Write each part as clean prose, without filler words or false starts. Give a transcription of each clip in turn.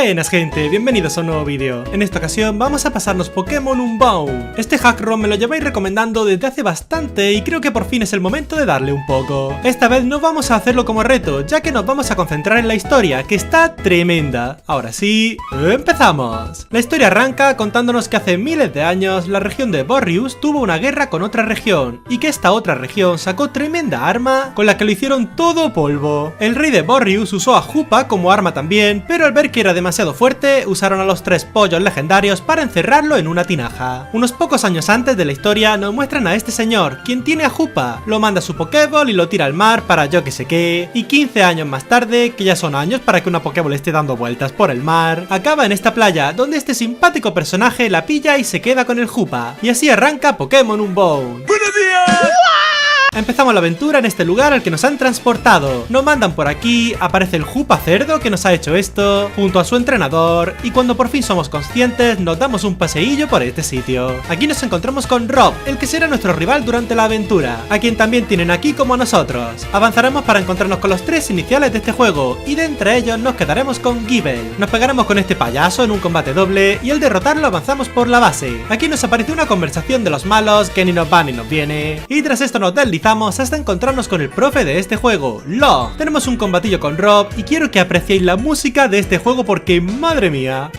Buenas gente, bienvenidos a un nuevo vídeo. En esta ocasión vamos a pasarnos Pokémon Unbound. Este hack ROM me lo lleváis recomendando desde hace bastante y creo que por fin es el momento de darle un poco. Esta vez no vamos a hacerlo como reto, ya que nos vamos a concentrar en la historia, que está tremenda. Ahora sí, empezamos. La historia arranca contándonos que hace miles de años la región de Boreus tuvo una guerra con otra región y que esta otra región sacó tremenda arma con la que lo hicieron todo polvo. El rey de Boreus usó a Hoopa como arma también, pero al ver que era demasiado fuerte, usaron a los 3 pollos legendarios para encerrarlo en una tinaja. Unos pocos años antes de la historia nos muestran a este señor, quien tiene a Hoopa, lo manda a su Pokéball y lo tira al mar para yo que sé qué, y 15 años más tarde, que ya son años para que una Pokéball esté dando vueltas por el mar, acaba en esta playa donde este simpático personaje la pilla y se queda con el Hoopa, y así arranca Pokémon Unbound. ¡Buenos días! Empezamos la aventura en este lugar al que nos han transportado. Nos mandan por aquí, aparece el Hoopa cerdo que nos ha hecho esto, junto a su entrenador, y cuando por fin somos conscientes nos damos un paseillo por este sitio. Aquí nos encontramos con Rob, el que será nuestro rival durante la aventura, a quien también tienen aquí como a nosotros. Avanzaremos para encontrarnos con los 3 iniciales de este juego, y de entre ellos nos quedaremos con Gible. Nos pegaremos con este payaso en un combate doble, y al derrotarlo avanzamos por la base. Aquí nos aparece una conversación de los malos que ni nos va ni nos viene, y tras esto nos deslizamos hasta encontrarnos con el profe de este juego, Log. Tenemos un combatillo con Rob y quiero que apreciéis la música de este juego porque madre mía.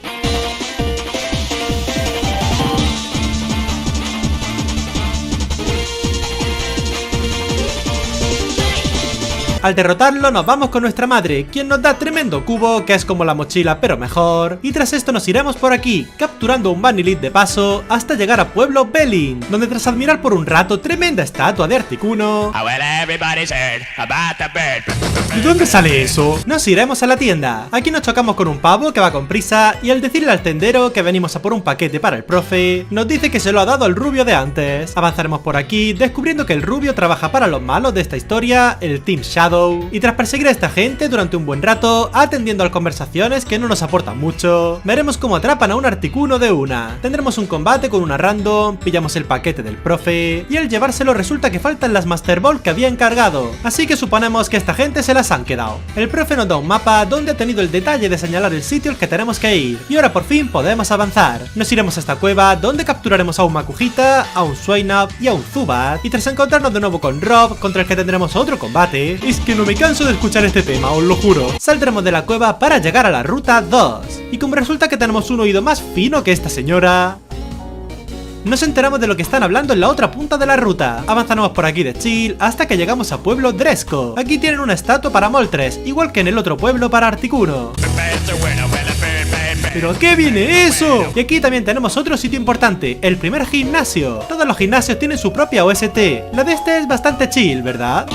Al derrotarlo nos vamos con nuestra madre, quien nos da tremendo cubo que es como la mochila pero mejor, y tras esto nos iremos por aquí, capturando un Vanillite de paso hasta llegar a Pueblo Belin, donde tras admirar por un rato tremenda estatua de Articuno... ¿De dónde sale eso? Nos iremos a la tienda. Aquí nos chocamos con un pavo que va con prisa y al decirle al tendero que venimos a por un paquete para el profe, nos dice que se lo ha dado al rubio de antes. Avanzaremos por aquí descubriendo que el rubio trabaja para los malos de esta historia, el Team Shadow, y tras perseguir a esta gente durante un buen rato, atendiendo a conversaciones que no nos aportan mucho, veremos cómo atrapan a un Articuno de una. Tendremos un combate con una random, pillamos el paquete del profe, y al llevárselo resulta que faltan las Master Ball que había encargado, así que suponemos que esta gente se las han quedado. El profe nos da un mapa donde ha tenido el detalle de señalar el sitio al que tenemos que ir, y ahora por fin podemos avanzar. Nos iremos a esta cueva donde capturaremos a un Makujita, a un Swinub y a un Zubat, y tras encontrarnos de nuevo con Rob, contra el que tendremos otro combate, es que no me canso de escuchar este tema, os lo juro. Saldremos de la cueva para llegar a la ruta 2, y como resulta que tenemos un oído más fino que esta señora, nos enteramos de lo que están hablando en la otra punta de la ruta. Avanzamos por aquí de chill hasta que llegamos a Pueblo Dresco. Aquí tienen una estatua para Moltres, igual que en el otro pueblo para Articuno. ¿Pero a qué viene eso? Y aquí también tenemos otro sitio importante, el primer gimnasio. Todos los gimnasios tienen su propia OST. La de este es bastante chill, ¿verdad?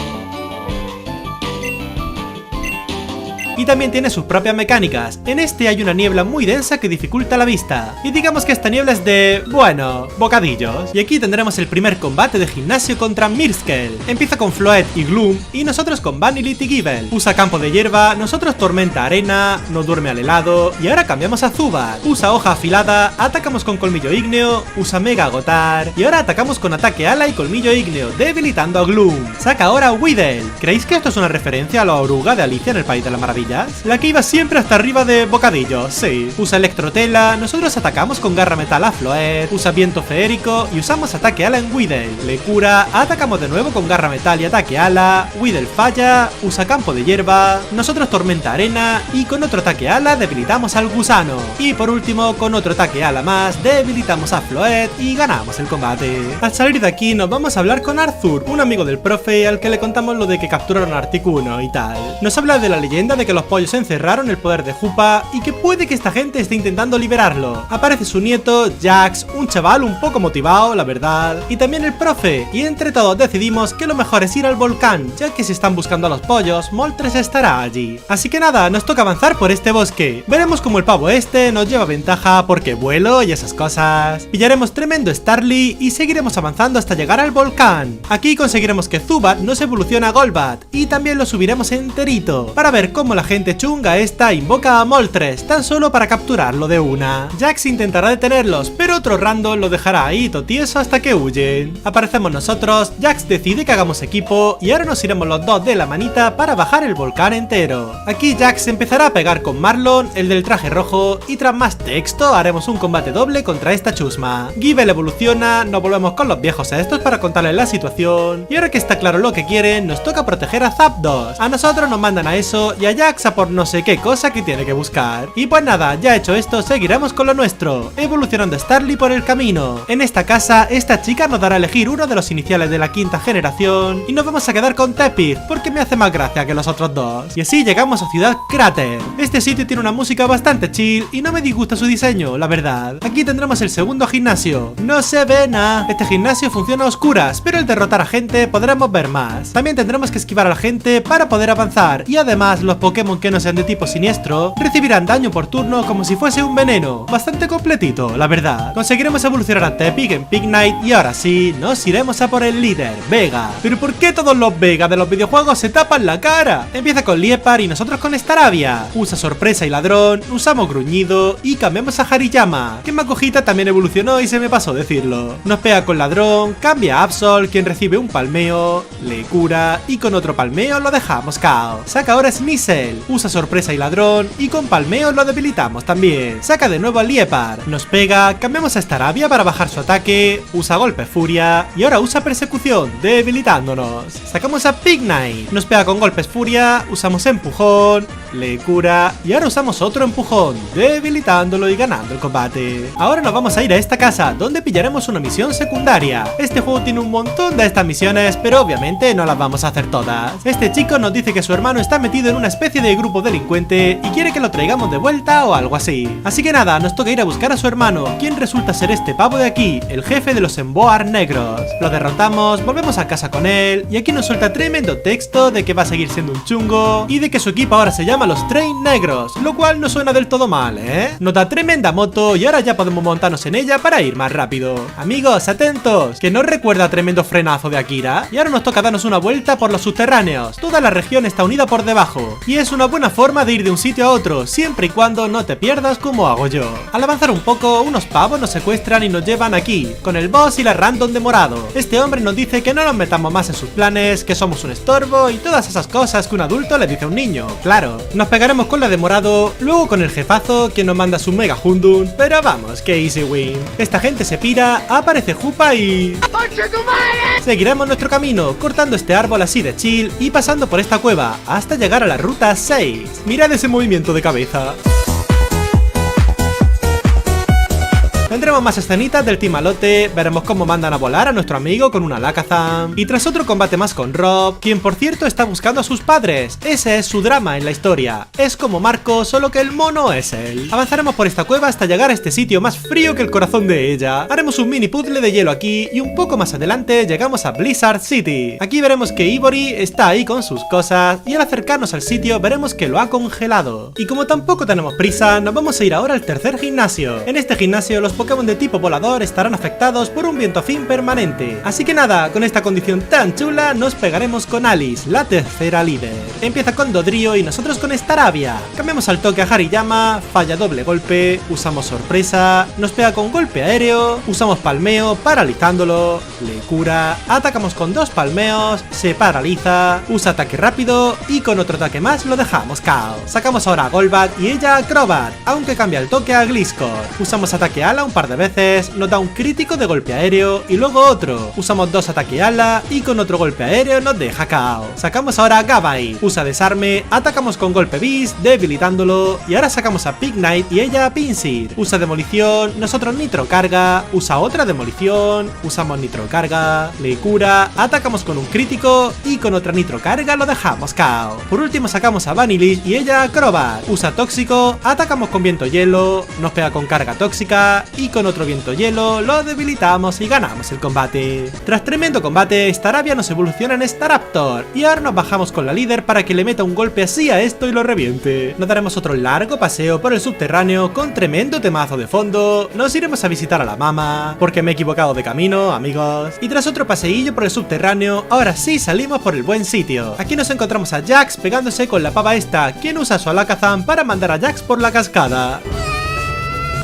Y también tiene sus propias mecánicas. En este hay una niebla muy densa que dificulta la vista, y digamos que esta niebla es de... bueno, bocadillos. Y aquí tendremos el primer combate de gimnasio contra Mirskel. Empieza con Floette y Gloom, y nosotros con Vanillite y Gible. Usa campo de hierba, nosotros tormenta arena, no duerme al helado, y ahora cambiamos a Zubat. Usa hoja afilada, atacamos con colmillo ígneo, usa mega agotar, y ahora atacamos con ataque ala y colmillo ígneo, debilitando a Gloom. Saca ahora a Weedle. ¿Creéis que esto es una referencia a la oruga de Alicia en el País de las Maravillas? La que iba siempre hasta arriba de bocadillos, sí. Usa electrotela, nosotros atacamos con garra metal a Floette, usa viento feérico y usamos ataque ala en Weedle. Le cura, atacamos de nuevo con garra metal y ataque ala, Weedle falla, usa campo de hierba, nosotros tormenta arena y con otro ataque ala debilitamos al gusano. Y por último, con otro ataque ala más, debilitamos a Floette y ganamos el combate. Al salir de aquí nos vamos a hablar con Arthur, un amigo del profe al que le contamos lo de que capturaron a Articuno y tal. Nos habla de la leyenda de que los pollos encerraron el poder de Hoopa y que puede que esta gente esté intentando liberarlo. Aparece su nieto, Jax, un chaval un poco motivado, la verdad, y también el profe, y entre todos decidimos que lo mejor es ir al volcán, ya que si están buscando a los pollos, Moltres estará allí. Así que nada, nos toca avanzar por este bosque. Veremos como el pavo este nos lleva ventaja porque vuelo y esas cosas. Pillaremos tremendo Starly y seguiremos avanzando hasta llegar al volcán. Aquí conseguiremos que Zubat nos evolucione a Golbat, y también lo subiremos enterito, para ver cómo la la gente chunga esta invoca a Moltres tan solo para capturarlo de una. Jax intentará detenerlos, pero otro random lo dejará ahí totieso hasta que huyen. Aparecemos nosotros, Jax decide que hagamos equipo y ahora nos iremos los dos de la manita para bajar el volcán entero. Aquí Jax empezará a pegar con Marlon, el del traje rojo, y tras más texto haremos un combate doble contra esta chusma. Givel evoluciona, nos volvemos con los viejos estos para contarles la situación, y ahora que está claro lo que quieren, nos toca proteger a Zapdos. A nosotros nos mandan a eso y a Jax a por no sé qué cosa que tiene que buscar. Y pues nada, ya hecho esto, seguiremos con lo nuestro, evolucionando a Starly por el camino. En esta casa, esta chica nos dará a elegir uno de los iniciales de la quinta generación y nos vamos a quedar con Tepig, porque me hace más gracia que los otros dos. Y así llegamos a Ciudad Cráter. Este sitio tiene una música bastante chill y no me disgusta su diseño, la verdad. Aquí tendremos el segundo gimnasio. No se ve nada. Este gimnasio funciona a oscuras, pero al derrotar a gente podremos ver más. También tendremos que esquivar a la gente para poder avanzar, y además los Pokémon que no sean de tipo siniestro recibirán daño por turno como si fuese un veneno. Bastante completito, la verdad. Conseguiremos evolucionar a Tepig en Pignite y ahora sí, nos iremos a por el líder, Vega. ¿Pero por qué todos los Vega de los videojuegos se tapan la cara? Empieza con Liepard y nosotros con Staravia. Usa sorpresa y ladrón, usamos gruñido y cambiamos a Hariyama, que Makojita también evolucionó y se me pasó decirlo. Nos pega con ladrón, cambia a Absol, quien recibe un palmeo, le cura y con otro palmeo lo dejamos KO. Saca ahora Sneasel, usa sorpresa y ladrón y con palmeo lo debilitamos también. Saca de nuevo a Liepard, nos pega, cambiamos a Staravia para bajar su ataque, usa golpe furia y ahora usa persecución, debilitándonos. Sacamos a Pignite, nos pega con golpes furia, usamos empujón, le cura y ahora usamos otro empujón, debilitándolo y ganando el combate. Ahora nos vamos a ir a esta casa, donde pillaremos una misión secundaria. Este juego tiene un montón de estas misiones, pero obviamente no las vamos a hacer todas. Este chico nos dice que su hermano está metido en una especie de grupo delincuente y quiere que lo traigamos de vuelta o algo así. Así que nada, nos toca ir a buscar a su hermano, quien resulta ser este pavo de aquí, el jefe de los Emboar negros. Lo derrotamos, volvemos a casa con él y aquí nos suelta tremendo texto de que va a seguir siendo un chungo y de que su equipo ahora se llama los Train Negros, lo cual no suena del todo mal, Nos da tremenda moto y ahora ya podemos montarnos en ella para ir más rápido. Amigos, atentos, que no recuerda tremendo frenazo de Akira. Y ahora nos toca darnos una vuelta por los subterráneos. Toda la región está unida por debajo y es una buena forma de ir de un sitio a otro, siempre y cuando no te pierdas como hago yo. Al avanzar un poco, unos pavos nos secuestran y nos llevan aquí, con el boss y la random de morado. Este hombre nos dice que no nos metamos más en sus planes, que somos un estorbo y todas esas cosas que un adulto le dice a un niño, claro. Nos pegaremos con la de morado, luego con el jefazo, que nos manda su mega Hundun, pero vamos, que easy win. Esta gente se pira, aparece Jupa y... seguiremos nuestro camino, cortando este árbol así de chill y pasando por esta cueva, hasta llegar a la ruta 6. Mirad ese movimiento de cabeza. Tendremos más escenitas del Team Alote, veremos cómo mandan a volar a nuestro amigo con una Alakazam, y tras otro combate más con Rob, quien por cierto está buscando a sus padres. Ese es su drama en la historia, es como Marco, solo que el mono es él. Avanzaremos por esta cueva hasta llegar a este sitio más frío que el corazón de ella. Haremos un mini puzzle de hielo aquí y un poco más adelante llegamos a Blizzard City. Aquí veremos que Ivory está ahí con sus cosas y al acercarnos al sitio veremos que lo ha congelado. Y como tampoco tenemos prisa, nos vamos a ir ahora al tercer gimnasio. En este gimnasio los Pokémon de tipo volador estarán afectados por un viento fin permanente. Así que nada, con esta condición tan chula nos pegaremos con Alice, la tercera líder. Empieza con Dodrio y nosotros con Staravia. Cambiamos al toque a Hariyama, falla doble golpe, usamos sorpresa, nos pega con golpe aéreo, usamos palmeo paralizándolo, le cura, atacamos con dos palmeos, se paraliza, usa ataque rápido y con otro ataque más lo dejamos KO. Sacamos ahora a Golbat y ella a Crobat, aunque cambia el toque a Gliscor. Usamos ataque ala un par de veces, nos da un crítico de golpe aéreo y luego otro. Usamos dos ataque ala y con otro golpe aéreo nos deja KO. Sacamos ahora a Gabite, usa desarme, atacamos con golpe Beast, debilitándolo y ahora sacamos a Pignite y ella a Pinsir. Usa demolición, nosotros nitro carga, usa otra demolición, usamos nitro carga, le cura, atacamos con un crítico y con otra nitro carga lo dejamos KO. Por último sacamos a Vanillish y ella a Crobat, usa tóxico, atacamos con viento hielo, nos pega con carga tóxica y y con otro viento hielo lo debilitamos y ganamos el combate. Tras tremendo combate, Staravia nos evoluciona en Staraptor y ahora nos bajamos con la líder para que le meta un golpe así a esto y lo reviente. Nos daremos otro largo paseo por el subterráneo con tremendo temazo de fondo, nos iremos a visitar a la mama, porque me he equivocado de camino, amigos, y tras otro paseillo por el subterráneo, ahora sí salimos por el buen sitio. Aquí nos encontramos a Jax pegándose con la pava esta, quien usa su Alakazam para mandar a Jax por la cascada.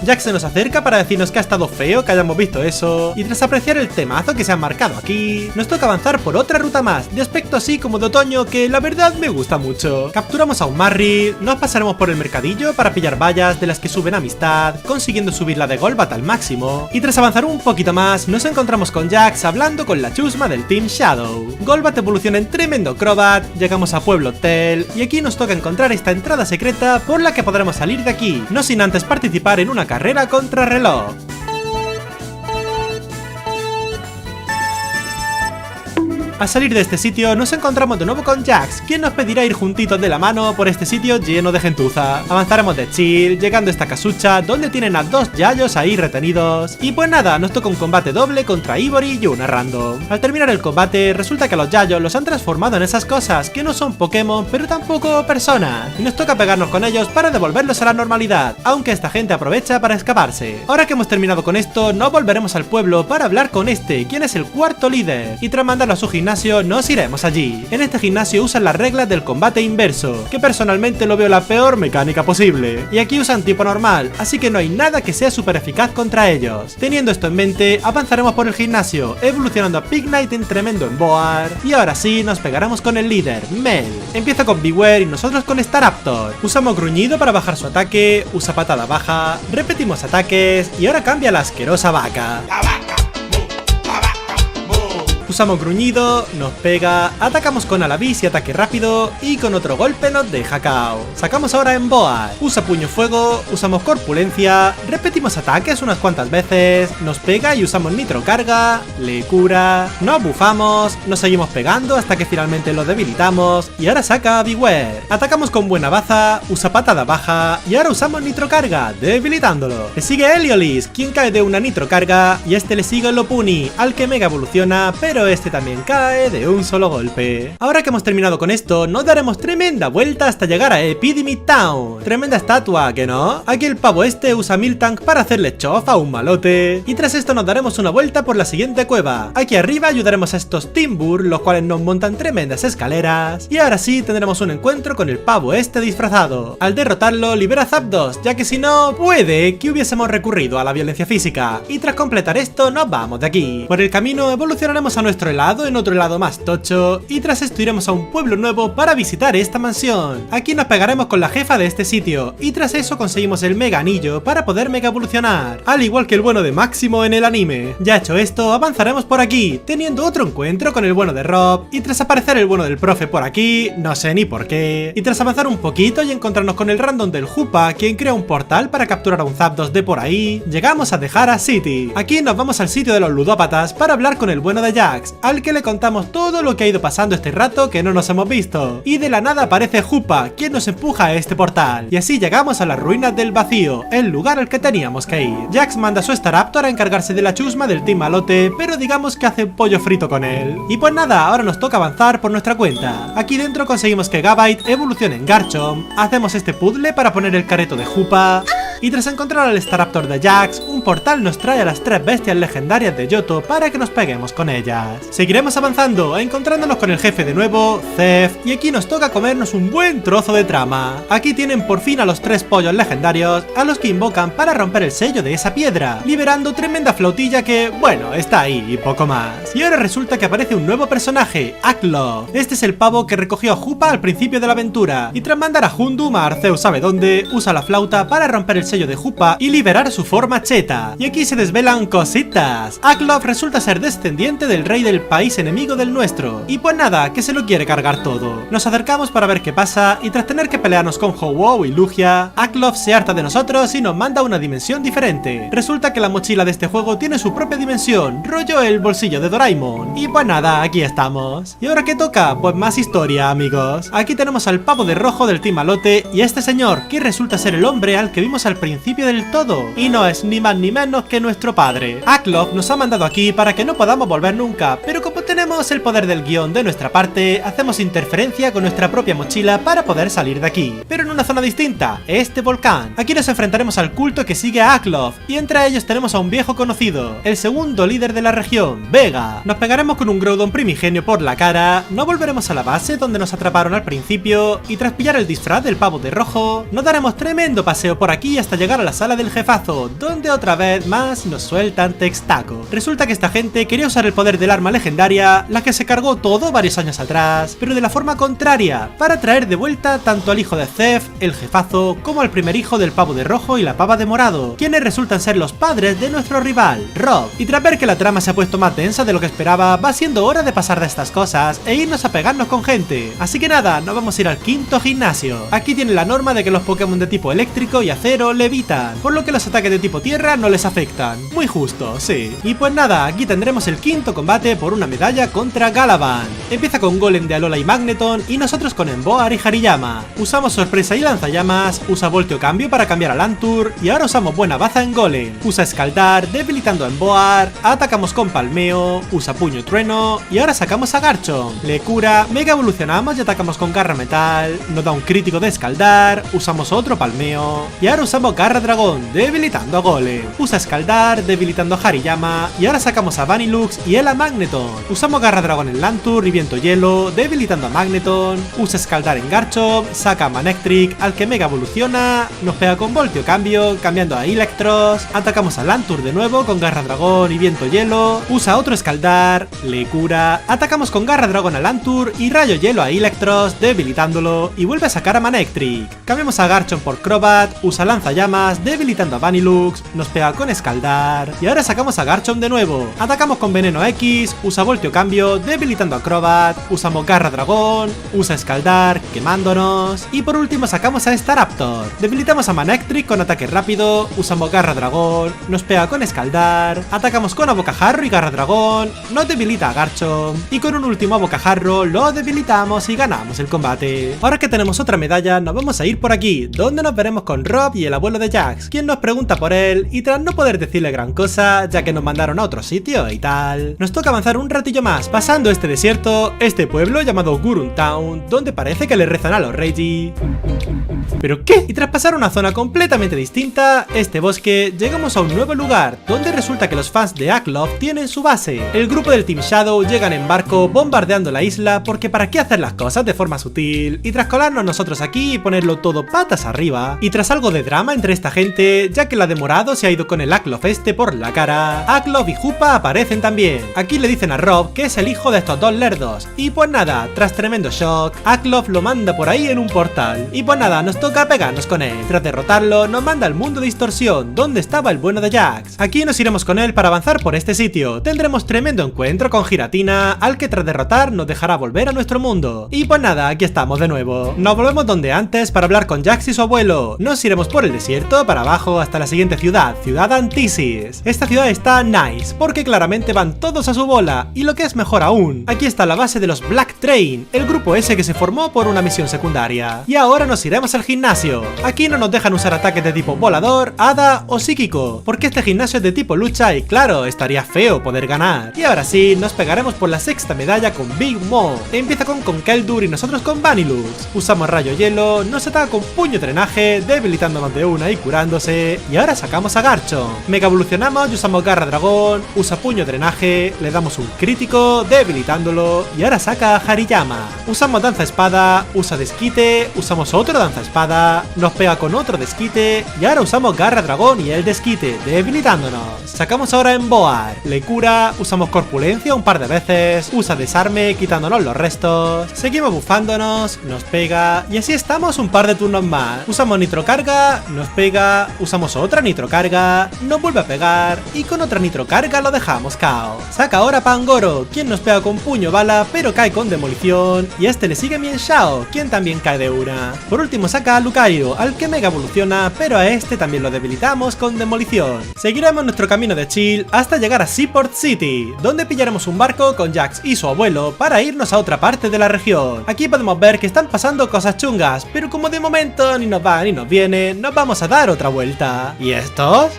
Jax se nos acerca para decirnos que ha estado feo que hayamos visto eso, y tras apreciar el temazo que se ha marcado aquí, nos toca avanzar por otra ruta más, de aspecto así como de otoño que la verdad me gusta mucho. Capturamos a un Marry, nos pasaremos por el mercadillo para pillar vallas de las que suben amistad, consiguiendo subir la de Golbat al máximo, y tras avanzar un poquito más, nos encontramos con Jax hablando con la chusma del Team Shadow. Golbat evoluciona en tremendo Crobat, llegamos a Pueblo Hotel, y aquí nos toca encontrar esta entrada secreta por la que podremos salir de aquí, no sin antes participar en una carrera contra reloj. Al salir de este sitio nos encontramos de nuevo con Jax, quien nos pedirá ir juntitos de la mano por este sitio lleno de gentuza. Avanzaremos de chill, llegando a esta casucha donde tienen a dos Yayos ahí retenidos. Y pues nada, nos toca un combate doble contra Ivory y una random. Al terminar el combate resulta que a los Yayos los han transformado en esas cosas que no son Pokémon pero tampoco personas. Y nos toca pegarnos con ellos para devolverlos a la normalidad, aunque esta gente aprovecha para escaparse. Ahora que hemos terminado con esto, nos volveremos al pueblo para hablar con este, quien es el cuarto líder. Y tras mandarlo a su gimnasio nos iremos allí. En este gimnasio usan las reglas del combate inverso, que personalmente lo veo la peor mecánica posible. Y aquí usan tipo normal, así que no hay nada que sea súper eficaz contra ellos. Teniendo esto en mente, avanzaremos por el gimnasio, evolucionando a Pignite en tremendo Emboar. Y ahora sí, nos pegaremos con el líder, Mel. Empieza con Bewear y nosotros con Staraptor. Usamos gruñido para bajar su ataque, usa patada baja, repetimos ataques y ahora cambia la asquerosa vaca. Usamos gruñido, nos pega, atacamos con Alavis y ataque rápido y con otro golpe nos deja KO. Sacamos ahora Emboar, usa puño fuego, usamos corpulencia, repetimos ataques unas cuantas veces, nos pega y usamos nitro carga, le cura, nos bufamos, nos seguimos pegando hasta que finalmente lo debilitamos y ahora saca Bewear. Atacamos con buena baza, usa patada baja y ahora usamos nitro carga, debilitándolo. Le sigue Heliolis, quien cae de una nitro carga y a este le sigue Lopunny, al que mega evoluciona, pero este también cae de un solo golpe. Ahora que hemos terminado con esto, nos daremos tremenda vuelta hasta llegar a Epidemic Town. Tremenda estatua, ¿que no? Aquí el pavo este usa Miltank para hacerle chof a un malote. Y tras esto nos daremos una vuelta por la siguiente cueva. Aquí arriba ayudaremos a estos Timbur, los cuales nos montan tremendas escaleras. Y ahora sí tendremos un encuentro con el pavo este disfrazado. Al derrotarlo libera Zapdos, ya que si no, puede que hubiésemos recurrido a la violencia física. Y tras completar esto nos vamos de aquí. Por el camino evolucionaremos a nuestro helado en otro helado más tocho y tras esto iremos a un pueblo nuevo para visitar esta mansión. Aquí nos pegaremos con la jefa de este sitio y tras eso conseguimos el mega anillo para poder mega evolucionar, al igual que el bueno de Máximo en el anime. Ya hecho esto, avanzaremos por aquí, teniendo otro encuentro con el bueno de Rob y tras aparecer el bueno del profe por aquí, no sé ni por qué, y tras avanzar un poquito y encontrarnos con el random del Hoopa, quien crea un portal para capturar a un Zapdos de por ahí, llegamos a Dejara City. Aquí nos vamos al sitio de los ludópatas para hablar con el bueno de Jax, al que le contamos todo lo que ha ido pasando este rato que no nos hemos visto. Y de la nada aparece Hoopa, quien nos empuja a este portal. Y así llegamos a las ruinas del vacío, el lugar al que teníamos que ir. Jax manda a su Staraptor a encargarse de la chusma del Team Malote, pero digamos que hace pollo frito con él. Y pues nada, ahora nos toca avanzar por nuestra cuenta. Aquí dentro conseguimos que Gabite evolucione en Garchomp, hacemos este puzzle para poner el careto de Hoopa, y tras encontrar al Staraptor de Jax, un portal nos trae a las 3 bestias legendarias de Johto para que nos peguemos con ellas. Seguiremos avanzando, encontrándonos con el jefe de nuevo, Zef, y aquí nos toca comernos un buen trozo de trama. Aquí tienen por fin a los 3 pollos legendarios, a los que invocan para romper el sello de esa piedra, liberando tremenda flautilla que, bueno, está ahí y poco más. Y ahora resulta que aparece un nuevo personaje, Aklov. Este es el pavo que recogió a Hoopa al principio de la aventura, y tras mandar a Hundum a Arceus sabe dónde, usa la flauta para romper el sello de Hoopa y liberar su forma cheta. Y aquí se desvelan cositas. Aklov resulta ser descendiente del rey del país enemigo del nuestro, y pues nada, que se lo quiere cargar todo. Nos acercamos para ver qué pasa, y tras tener que pelearnos con Ho-Oh y Lugia, Aklov se harta de nosotros y nos manda a una dimensión diferente. Resulta que la mochila de este juego tiene su propia dimensión, rollo el bolsillo de Doraemon. Y pues nada, aquí estamos. ¿Y ahora qué toca? Pues más historia, amigos. Aquí tenemos al pavo de rojo del Team Malote y a este señor, que resulta ser el hombre al que vimos al principio del todo, y no es ni más ni menos que nuestro padre. Aklov nos ha mandado aquí para que no podamos volver nunca, pero como tenemos el poder del guión de nuestra parte, hacemos interferencia con nuestra propia mochila para poder salir de aquí, pero en una zona distinta, este volcán. Aquí nos enfrentaremos al culto que sigue a Aklov, y entre ellos tenemos a un viejo conocido, el segundo líder de la región, Vega. Nos pegaremos con un Groudon primigenio por la cara, no volveremos a la base donde nos atraparon al principio, y tras pillar el disfraz del pavo de rojo, nos daremos tremendo paseo por aquí hasta llegar a la sala del jefazo, donde otra vez más nos sueltan textaco. Resulta que esta gente quería usar el poder del arma legendaria, la que se cargó todo varios años atrás, pero de la forma contraria, para traer de vuelta tanto al hijo de Zef, el jefazo, como al primer hijo del pavo de rojo y la pava de morado, quienes resultan ser los padres de nuestro rival, Rob. Y tras ver que la trama se ha puesto más densa de lo que esperaba, va siendo hora de pasar de estas cosas e irnos a pegarnos con gente. Así que nada, nos vamos a ir al quinto gimnasio. Aquí tiene la norma de que los Pokémon de tipo eléctrico y acero levitan, por lo que los ataques de tipo tierra no les afectan. Muy justo, sí. Y pues nada, aquí tendremos el quinto combate por una medalla contra Galavan. Empieza con Golem de Alola y Magneton y nosotros con Emboar y Hariyama. Usamos sorpresa y lanzallamas, usa volteo cambio para cambiar a Lantur y ahora usamos buena baza en Golem. Usa escaldar, debilitando a Emboar, atacamos con palmeo, usa puño trueno y ahora sacamos a Garchomp. Le cura, mega evolucionamos y atacamos con garra metal, nos da un crítico de escaldar, usamos otro palmeo y ahora usamos garra dragón, debilitando a Golem. Usa escaldar, debilitando a Hariyama y ahora sacamos a Vanillux y él a Magneton. Usamos garra dragón en Lantur y viento hielo, debilitando a Magneton. Usa escaldar en Garchomp, saca a Manectric al que mega evoluciona, nos pega con volteo cambio, cambiando a Electros, atacamos a Lantur de nuevo con garra dragón y viento hielo, usa otro escaldar, le cura, atacamos con garra dragón a Lantur y rayo hielo a Electros, debilitándolo y vuelve a sacar a Manectric. Cambiamos a Garchomp por Crobat, usa lanzallamas, debilitando a Vanillux, nos pega con escaldar y ahora sacamos a Garchomp de nuevo. Atacamos con veneno X, usa volteo cambio, debilitando a Crobat, usamos garra dragón, usa escaldar, quemándonos y por último sacamos a Staraptor. Debilitamos a Manectric con ataque rápido, usamos garra dragón, nos pega con escaldar, atacamos con abocajarro y garra dragón, nos debilita a Garchomp y con un último abocajarro lo debilitamos y ganamos el combate. Ahora que tenemos otra medalla nos vamos a ir por aquí, donde nos veremos con Rob y el abuelo de Jax, quien nos pregunta por él y tras no poder decirle gran cosa ya que nos mandaron a otro sitio y tal, nos toca avanzar un ratillo más, pasando este desierto, este pueblo llamado Gurun Town, donde parece que le rezan a los Reggie. ¿Pero qué? Y tras pasar una zona completamente distinta, este bosque, llegamos a un nuevo lugar, donde resulta que los fans de Aklov tienen su base. El grupo del Team Shadow llegan en barco bombardeando la isla porque para qué hacer las cosas de forma sutil, y tras colarnos nosotros aquí y ponerlo todo patas arriba, y tras algo de drama entre esta gente, ya que la de morado se ha ido con el Aklov este por la cara, Aklov y Hoopa aparecen también. Aquí le dicen a Rob que es el hijo de estos dos lerdos, y pues nada, tras tremendo shock, Aklov lo manda por ahí en un portal, y pues nada, nos toca pegarnos con él. Tras derrotarlo, nos manda al mundo de distorsión, donde estaba el bueno de Jax. Aquí nos iremos con él para avanzar por este sitio. Tendremos tremendo encuentro con Giratina, al que tras derrotar nos dejará volver a nuestro mundo. Y pues nada, aquí estamos de nuevo. Nos volvemos donde antes para hablar con Jax y su abuelo. Nos iremos por el desierto para abajo hasta la siguiente ciudad, Ciudad Antisis. Esta ciudad está nice, porque claramente van todos a su bola, y lo que es mejor aún, aquí está la base de los Black Train, el grupo ese que se formó por una misión secundaria. Y ahora nos iremos al gimnasio. Aquí no nos dejan usar ataques de tipo volador, hada o psíquico, porque este gimnasio es de tipo lucha y claro, estaría feo poder ganar. Y ahora sí, nos pegaremos por la sexta medalla con Big Mom. Empieza con Keldur y nosotros con Vanillux. Usamos rayo hielo, nos ataca con puño drenaje, debilitándonos de una y curándose. Y ahora sacamos a Garchomp. Mega evolucionamos y usamos garra dragón, usa puño drenaje, le damos un crítico, debilitándolo. Y ahora saca a Hariyama. Usamos danza espada, usa desquite, usamos otro danza espada, nos pega con otro desquite y ahora usamos garra dragón y el desquite, debilitándonos. Sacamos ahora Emboar, le cura, usamos corpulencia un par de veces, usa desarme quitándonos los restos, seguimos bufándonos, nos pega y así estamos un par de turnos más. Usamos nitrocarga, nos pega, usamos otra nitrocarga, nos vuelve a pegar y con otra nitrocarga lo dejamos KO. Saca ahora Pangoro Zero, quien nos pega con puño bala pero cae con demolición, y a este le sigue Mian Shao, quien también cae de una. Por último saca a Lucario, al que mega evoluciona, pero a este también lo debilitamos con demolición. Seguiremos nuestro camino de chill hasta llegar a Seaport City, donde pillaremos un barco con Jax y su abuelo para irnos a otra parte de la región. Aquí podemos ver que están pasando cosas chungas, pero como de momento ni nos va ni nos viene, nos vamos a dar otra vuelta. ¿Y estos?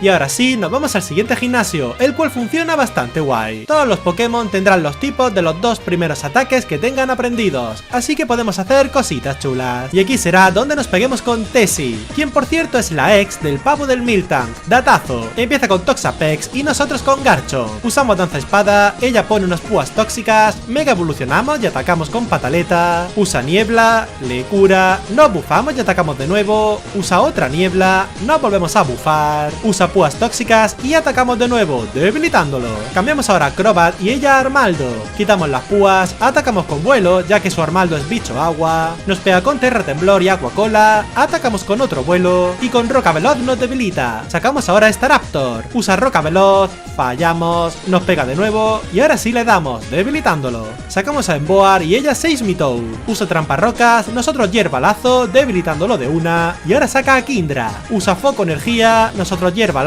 Y ahora sí, nos vamos al siguiente gimnasio, el cual funciona bastante guay. Todos los Pokémon tendrán los tipos de los dos primeros ataques que tengan aprendidos, así que podemos hacer cositas chulas. Y aquí será donde nos peguemos con Tessie, quien por cierto es la ex del pavo del Miltank. Datazo, empieza con Toxapex y nosotros con Garchomp. Usamos Danza Espada, ella pone unas púas tóxicas, mega evolucionamos y atacamos con Pataleta. Usa Niebla, le cura, nos bufamos y atacamos de nuevo. Usa otra Niebla, nos volvemos a bufar. Usa púas tóxicas y atacamos de nuevo, debilitándolo. Cambiamos ahora a Crobat y ella a Armaldo. Quitamos las púas, atacamos con vuelo, ya que su Armaldo es bicho agua. Nos pega con Terra Temblor y Agua Cola, atacamos con otro vuelo y con Roca Veloz nos debilita. Sacamos ahora a Staraptor, usa Roca Veloz, fallamos, nos pega de nuevo y ahora sí le damos, debilitándolo. Sacamos a Emboar y ella Seismitoad, usa Trampa Rocas, nosotros Hierbalazo, debilitándolo de una y ahora saca a Kindra, usa Foco Energía, nosotros Hierbalazo,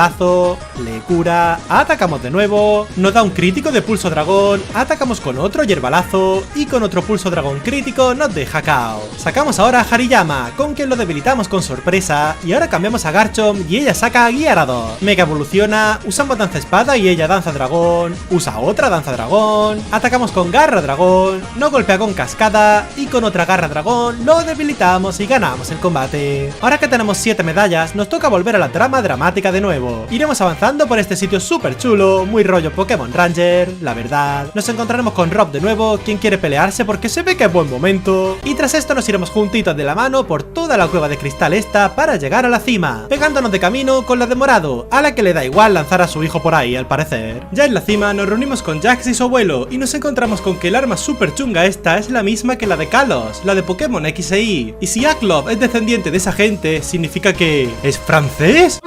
le cura, atacamos de nuevo, nos da un crítico de Pulso Dragón, atacamos con otro Hierbalazo y con otro Pulso Dragón crítico nos deja KO. Sacamos ahora a Hariyama, con quien lo debilitamos con sorpresa y ahora cambiamos a Garchomp y ella saca a Gyarados. Mega evoluciona, usamos Danza Espada y ella Danza Dragón, usa otra Danza Dragón, atacamos con Garra Dragón, nos golpea con Cascada y con otra Garra Dragón lo debilitamos y ganamos el combate. Ahora que tenemos 7 medallas nos toca volver a la trama dramática de nuevo. Iremos avanzando por este sitio súper chulo, muy rollo Pokémon Ranger, la verdad. Nos encontraremos con Rob de nuevo, quien quiere pelearse porque se ve que es buen momento. Y tras esto nos iremos juntitos de la mano por toda la cueva de cristal esta para llegar a la cima, pegándonos de camino con la de Morado, a la que le da igual lanzar a su hijo por ahí al parecer. Ya en la cima nos reunimos con Jax y su abuelo y nos encontramos con que el arma súper chunga esta es la misma que la de Kalos, la de Pokémon X e Y. Y si Aklov es descendiente de esa gente, significa que... ¿es francés?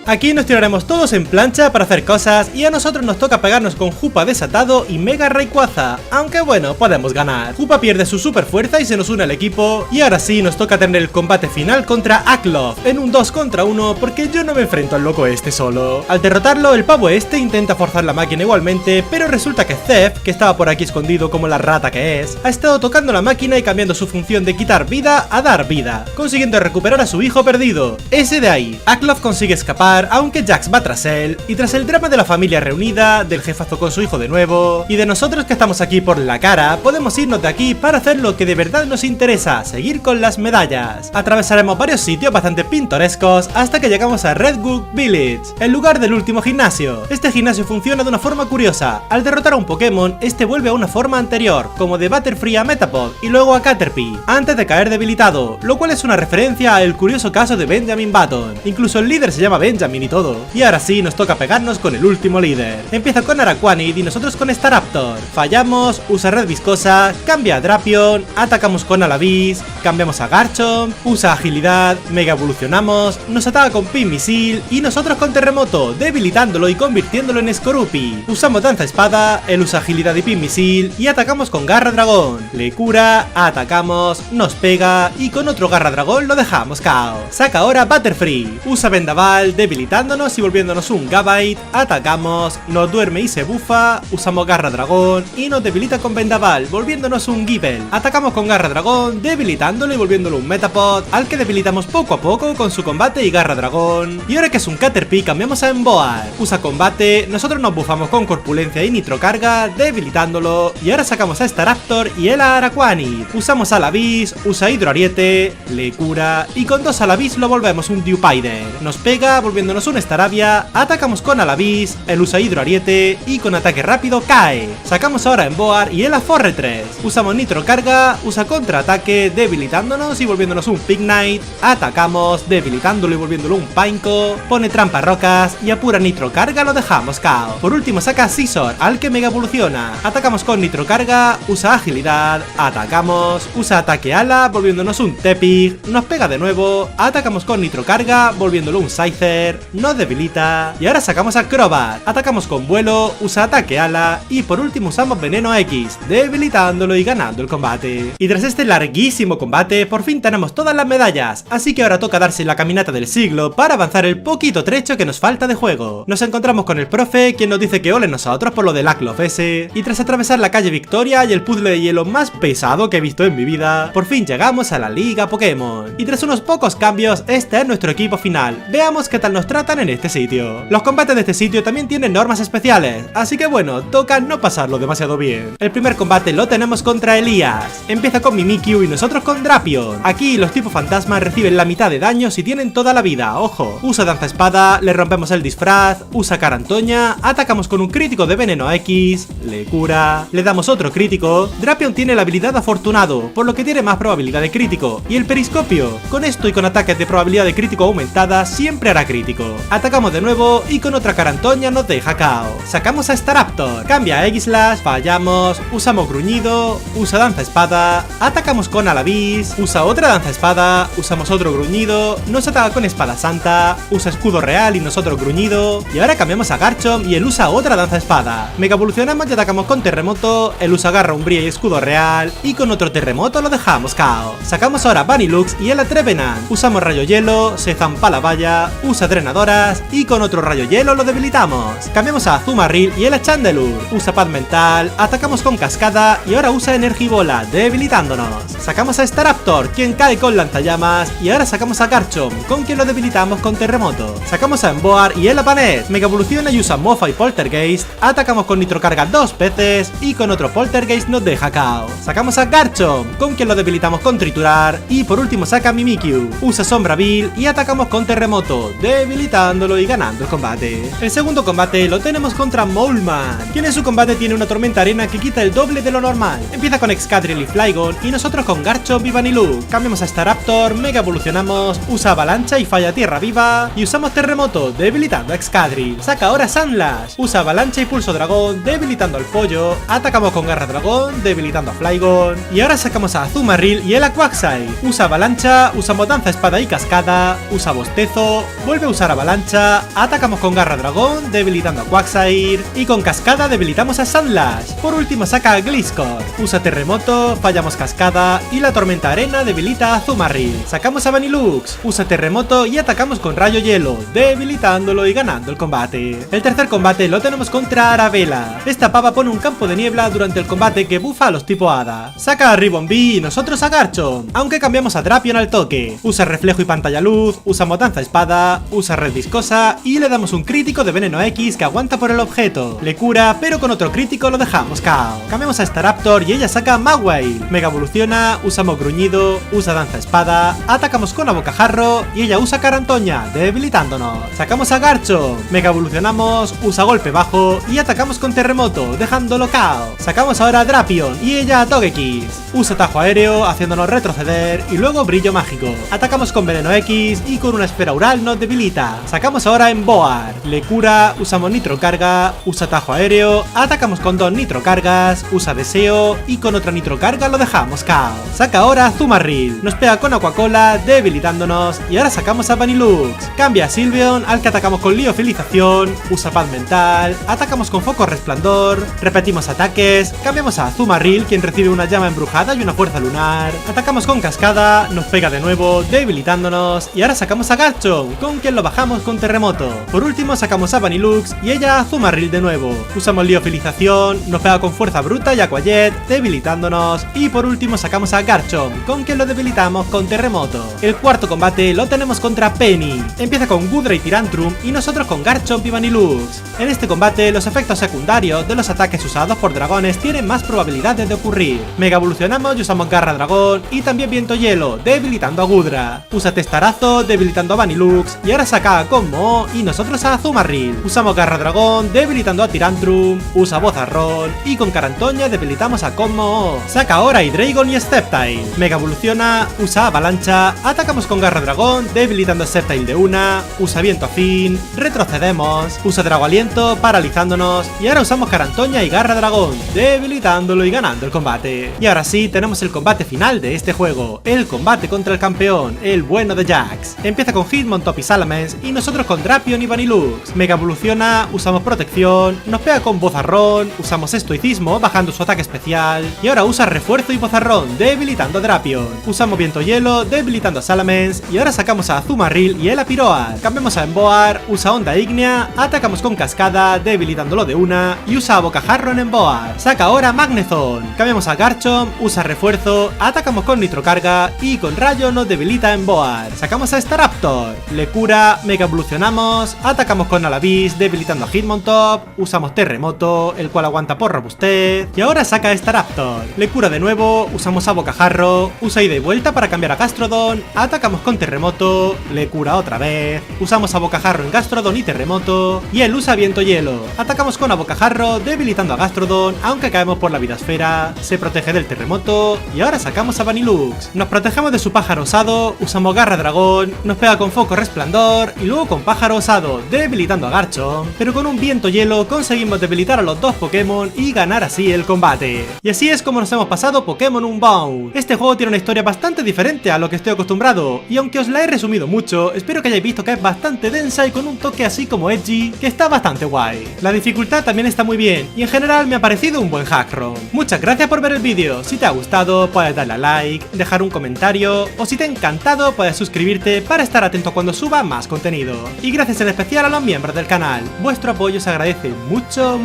Aquí nos tiraremos todos en plancha para hacer cosas y a nosotros nos toca pegarnos con Hoopa desatado y Mega Rayquaza, aunque bueno, podemos ganar. Hoopa pierde su super fuerza y se nos une al equipo y ahora sí nos toca tener el combate final contra Aklov en un 2 contra 1 porque yo no me enfrento al loco este solo. Al derrotarlo el pavo este intenta forzar la máquina igualmente, pero resulta que Zef, que estaba por aquí escondido como la rata que es, ha estado tocando la máquina y cambiando su función de quitar vida a dar vida, consiguiendo recuperar a su hijo perdido, ese de ahí. Aklov consigue escapar aunque Jax va tras él, y tras el drama de la familia reunida, del jefazo con su hijo de nuevo, y de nosotros que estamos aquí por la cara, podemos irnos de aquí para hacer lo que de verdad nos interesa, seguir con las medallas. Atravesaremos varios sitios bastante pintorescos hasta que llegamos a Redwood Village, el lugar del último gimnasio. Este gimnasio funciona de una forma curiosa, al derrotar a un Pokémon, este vuelve a una forma anterior, como de Butterfree a Metapod y luego a Caterpie, antes de caer debilitado, lo cual es una referencia al curioso caso de Benjamin Button. Incluso el líder se llama Benjamin y todo. Y ahora sí nos toca pegarnos con el último líder. Empieza con Araquanid y nosotros con Staraptor. Fallamos, usa Red Viscosa, cambia a Drapion, atacamos con Alavis, cambiamos a Garchomp, usa Agilidad, Mega evolucionamos, nos ataca con Pin Misil y nosotros con Terremoto, debilitándolo y convirtiéndolo en Skorupi. Usamos Danza Espada, él usa Agilidad y Pin Misil y atacamos con Garra Dragón. Le cura, atacamos, nos pega y con otro Garra Dragón lo dejamos KO. Saca ahora Butterfree, usa Vendaval, debilitándonos y volviéndonos un Gabite, atacamos, nos duerme y se bufa, usamos Garra Dragón y nos debilita con Vendaval, volviéndonos un Gible. Atacamos con Garra Dragón, debilitándolo y volviéndolo un Metapod, al que debilitamos poco a poco con su combate y Garra Dragón. Y ahora que es un Caterpie cambiamos a Emboar, usa combate, nosotros nos bufamos con Corpulencia y Nitrocarga, debilitándolo, y ahora sacamos a Staraptor y él a Araquanid. Usamos Alavis, usa Hidroariete, le cura y con dos Alavis lo volvemos un Dewpider. Nos pega volviéndonos un Staravia, atacamos con Alavis, él usa Hidroariete y con ataque rápido cae. Sacamos ahora a Emboar y él a Forretress. Usamos Nitrocarga, usa contraataque, debilitándonos y volviéndonos un Pignite, atacamos, debilitándolo y volviéndolo un Pineco, pone Trampa Rocas y a pura Nitrocarga lo dejamos KO. Por último saca a Scizor, al que mega evoluciona. Atacamos con Nitrocarga, usa Agilidad, atacamos, usa ataque ala, volviéndonos un Tepig, nos pega de nuevo, atacamos con Nitrocarga, volviéndolo un Scyther, retroceder, nos debilita. Y ahora sacamos a Crobat, atacamos con vuelo, usa ataque ala y por último usamos veneno X, debilitándolo y ganando el combate. Y tras este larguísimo combate, por fin tenemos todas las medallas, así que ahora toca darse la caminata del siglo para avanzar el poquito trecho que nos falta de juego. Nos encontramos con el profe, quien nos dice que ole nosotros por lo del Ackloff ese, y tras atravesar la calle Victoria y el puzzle de hielo más pesado que he visto en mi vida, por fin llegamos a la Liga Pokémon. Y tras unos pocos cambios, este es nuestro equipo final. Veamos qué tal nos tratan en este sitio. Los combates de este sitio también tienen normas especiales, así que bueno, toca no pasarlo demasiado bien. El primer combate lo tenemos contra Elías. Empieza con Mimikyu y nosotros con Drapion. Aquí los tipos fantasmas reciben la mitad de daño si tienen toda la vida, ojo. Usa danza espada, le rompemos el disfraz, usa Carantoña, atacamos con un crítico de veneno X, le cura, le damos otro crítico. Drapion tiene la habilidad afortunado, por lo que tiene más probabilidad de crítico. Y el periscopio, con esto y con ataques de probabilidad de crítico aumentada, siempre hará crítico. Atacamos de nuevo y con otra Carantoña nos deja KO. Sacamos a Staraptor, cambia a X-Slash, fallamos, usamos gruñido, usa danza espada, atacamos con Alavis, usa otra danza espada, usamos otro gruñido, nos ataca con espada santa, usa escudo real y nosotros gruñido, y ahora cambiamos a Garchomp y él usa otra danza espada. Mega evolucionamos y atacamos con terremoto, él usa garra, umbría y escudo real, y con otro terremoto lo dejamos KO. Sacamos ahora a Vanillux y él a Trevenant, usamos rayo hielo, se zampa la valla, usa drenadoras y con otro rayo hielo lo debilitamos. Cambiamos a Azumarill y él a Chandelure, usa paz mental, atacamos con cascada y ahora usa energibola, debilitándonos. Sacamos a Staraptor, quien cae con lanzallamas, y ahora sacamos a Garchomp, con quien lo debilitamos con terremoto. Sacamos a Emboar y él a Panet, mega evoluciona y usa Mofa y Poltergeist, atacamos con nitrocarga dos veces y con otro Poltergeist nos deja KO. Sacamos a Garchomp, con quien lo debilitamos con triturar, y por último saca a Mimikyu, usa Sombra Vil y atacamos con terremoto, debilitándolo y ganando el combate. El segundo combate lo tenemos contra Moleman, quien en su combate tiene una tormenta arena que quita el doble de lo normal. Empieza con Excadrill y Flygon y nosotros con Garchomp y Vanillux. Cambiamos a Staraptor, mega evolucionamos, usa avalancha y falla tierra viva y usamos terremoto, debilitando a Excadrill. Saca ahora Sandlash, usa avalancha y pulso dragón, debilitando al pollo, atacamos con garra dragón, debilitando a Flygon, y ahora sacamos a Azumarill y él a Quagsire. Usa avalancha, usamos danza espada y cascada, usa bostezo, vuelve a usar avalancha, atacamos con garra dragón, debilitando a Quagsire, y con cascada debilitamos a Sandlash. Por último saca a Gliscor, usa terremoto, fallamos cascada y la tormenta arena debilita a Azumarill. Sacamos a Vanillux, usa terremoto y atacamos con rayo hielo, debilitándolo y ganando el combate. El tercer combate lo tenemos contra Arabella. Esta pava pone un campo de niebla durante el combate que bufa a los tipo hada. Saca a Ribombee y nosotros a Garchomp, aunque cambiamos a Drapion al toque. Usa reflejo y pantalla luz, usa motanza espada, usa red viscosa y le damos un crítico de veneno X que aguanta por el objeto. Le cura, pero con otro crítico lo dejamos KO. Cambiamos a Staraptor y ella saca a Magway. Mega evoluciona, usamos gruñido, usa danza espada, atacamos con a bocajarro y ella usa Carantoña, debilitándonos. Sacamos a Garchomp, mega evolucionamos, usa golpe bajo y atacamos con terremoto, dejándolo KO. Sacamos ahora a Drapion y ella a Togekiss. Usa tajo aéreo, haciéndonos retroceder y luego brillo mágico. Atacamos con veneno X y con una esfera aural nos debilita. Sacamos ahora a Emboar, le cura, usamos nitrocarga, usa tajo aéreo, atacamos con dos nitrocargas, usa deseo y con otra nitrocarga lo dejamos KO. Saca ahora a Azumarill, nos pega con Aquacola, debilitándonos, y ahora sacamos a Vanillux. Cambia a Sylveon, al que atacamos con liofilización, usa paz mental, atacamos con foco resplandor, repetimos ataques, cambiamos a Azumarill, quien recibe una llama embrujada y una fuerza lunar, atacamos con cascada, nos pega de nuevo, debilitándonos, y ahora sacamos a Garchomp, con quien lo bajamos con terremoto. Por último sacamos a Vanillux y ella a Azumarill de nuevo, usamos liofilización, nos pega con fuerza bruta y Aqua Jet, debilitándonos, y por último sacamos a Garchomp, con quien lo debilitamos con terremoto. El cuarto combate lo tenemos contra Penny. Empieza con Gudra y Tyrantrum y nosotros con Garchomp y Vanillux. En este combate los efectos secundarios de los ataques usados por dragones tienen más probabilidades de ocurrir. Mega evolucionamos y usamos garra dragón y también viento hielo, debilitando a Gudra. Usa testarazo, debilitando a Vanillux, y ahora saca a Como y nosotros a Azumarill. Usamos garra dragón, debilitando a Tyrantrum, usa Bozarrón y con Carantoña debilitamos a Como. Saca ahora a Hydreigon y Sceptile. Mega evoluciona, usa avalancha, atacamos con garra dragón, debilitando a Sceptile de una, usa viento afín, retrocedemos, usa drago aliento, paralizándonos, y ahora usamos Carantoña y garra dragón, debilitándolo y ganando el combate. Y ahora sí, tenemos el combate final de este juego, el combate contra el campeón, el bueno de Jax. Empieza con Hitmontop y Salamence Salamence y nosotros con Drapion y Vanillux. Mega evoluciona, usamos protección, nos pega con Bozarrón, usamos estoicismo bajando su ataque especial y ahora usa refuerzo y Bozarrón debilitando a Drapion. Usamos viento hielo debilitando a Salamence y ahora sacamos a Azumarill y el Apiroar. Cambiamos a Emboar, usa onda ígnea, atacamos con cascada debilitándolo de una y usa a Bocajarro en Emboar. Saca ahora Magnezone. Cambiamos a Garchomp, usa refuerzo, atacamos con nitrocarga y con rayo nos debilita Emboar. Sacamos a Staraptor, le cura, mega evolucionamos, atacamos con Alavis debilitando a Hitmontop, usamos terremoto, el cual aguanta por robustez y ahora saca a Staraptor, le cura de nuevo, usamos a Bocajarro, usa ida y vuelta para cambiar a Gastrodon, atacamos con terremoto, le cura otra vez, usamos a Bocajarro en Gastrodon y terremoto y él usa viento hielo, atacamos con a Bocajarro debilitando a Gastrodon aunque caemos por la vida esfera, se protege del terremoto y ahora sacamos a Vanillux, nos protegemos de su pájaro osado, usamos garra dragón, nos pega con foco resplandor y luego con pájaro osado debilitando a Garchomp, pero con un viento hielo conseguimos debilitar a los dos Pokémon y ganar así el combate. Y así es como nos hemos pasado Pokémon Unbound. Este juego tiene una historia bastante diferente a lo que estoy acostumbrado y aunque os la he resumido mucho, espero que hayáis visto que es bastante densa y con un toque así como edgy que está bastante guay. La dificultad también está muy bien y en general me ha parecido un buen hack ROM. Muchas gracias por ver el vídeo, si te ha gustado puedes darle a like, dejar un comentario o si te ha encantado puedes suscribirte para estar atento cuando suba más contenido. Y gracias en especial a los miembros del canal, vuestro apoyo se agradece mucho.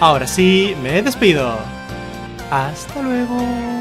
Ahora sí, me despido. Hasta luego.